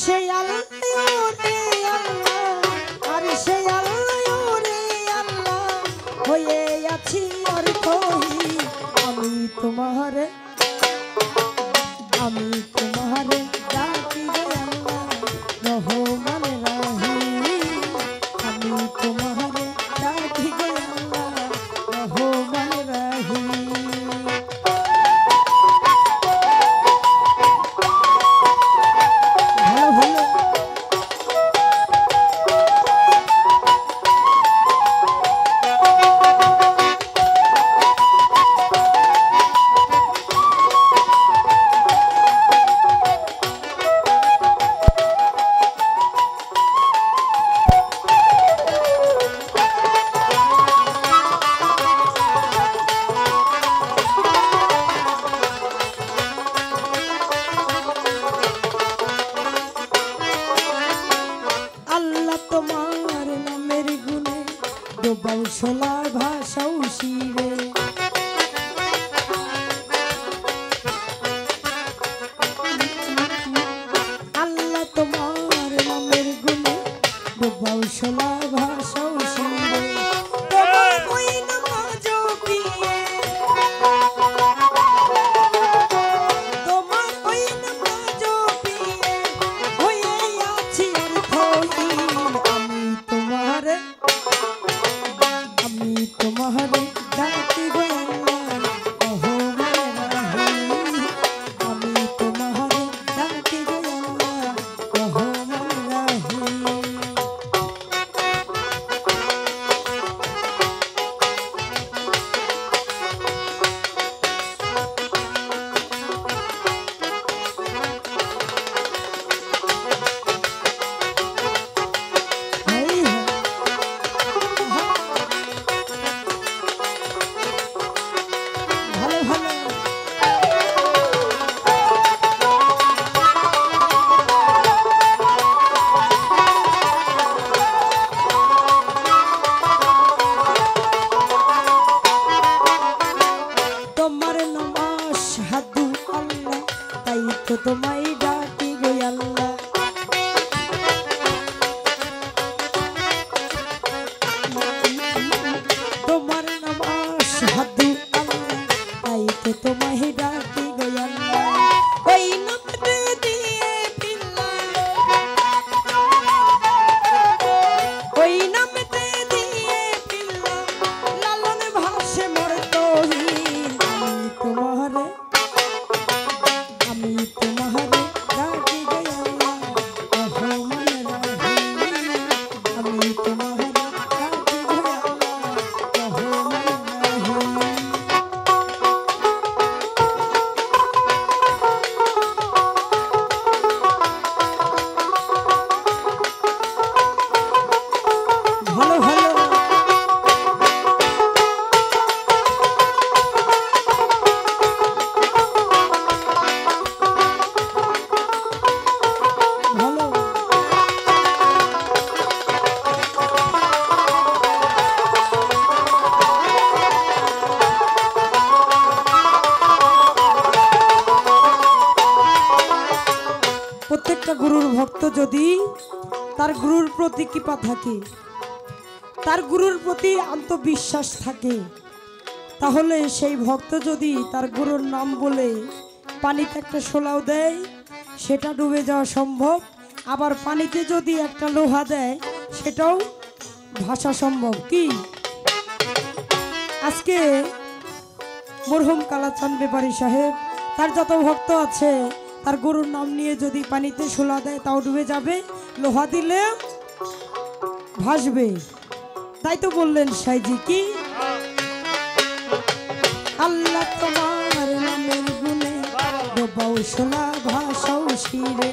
সে আল্লাহ রে আল্লাহ আর সে আল্লাহ রে আল্লাহ হয়ে আছি আর কই আমি তোমারে ডাকি রে আল্লাহ রহমান রহিম আমি তোমারে ডাকি রে আল্লাহ রহমান রহিম বাউশলা ভাষাও শিরে আল্লাহ তোমার নামের গুণে বাউশলা ভাষাও শিরে তোমার ওই নামাজ পিয়ে তোমার ওই নামাজ পিয়ে হয়ে আছি আর থই আমি তোমারে ডাকি রে আল্লাহ রহমান রহিম আমি তোমারে ডাকি রে আল্লাহ রহমান রহিম তোমায় ডাকি গো আল্লাহ তোমার নাম আশহাদু আল্লাহ তাই তো তোমায় ডাকি গো আল্লাহ ওই নামে দিয়ে পিল্লা ওই নামে দিয়ে পিল্লা লালন ভাসে মোর তহিন আমি তোমারে ডাকি রে আল্লাহ রহমান রহিম আমি তোমারে ডাকি রে আল্লাহ রহমান রহিম ভালো ভালো প্রত্যেকটা গুরুর ভক্ত যদি তার গুরুর প্রতি কৃপা থাকে, তার গুরুর প্রতি আত্মবিশ্বাস থাকে, তাহলে সেই ভক্ত যদি তার গুরুর নাম বলে পানিতে একটা শোলাও দেয় সেটা ডুবে যাওয়া সম্ভব, আবার পানিতে যদি একটা লোহা দেয় সেটাও ভাসা সম্ভব। কি আজকে মরহুম কালাচাঁদ ব্যাপারী সাহেব তার যত ভক্ত আছে তার গুরুর নাম নিয়ে যদি পানিতে শোলা দেয় তাও ডুবে যাবে, লোহা দিলে ভাসবে। তাই তো বললেন সাইজি কি আল্লাহ তোমার নামের গুণে ডোবাও শোলা ভাসাও শিরে।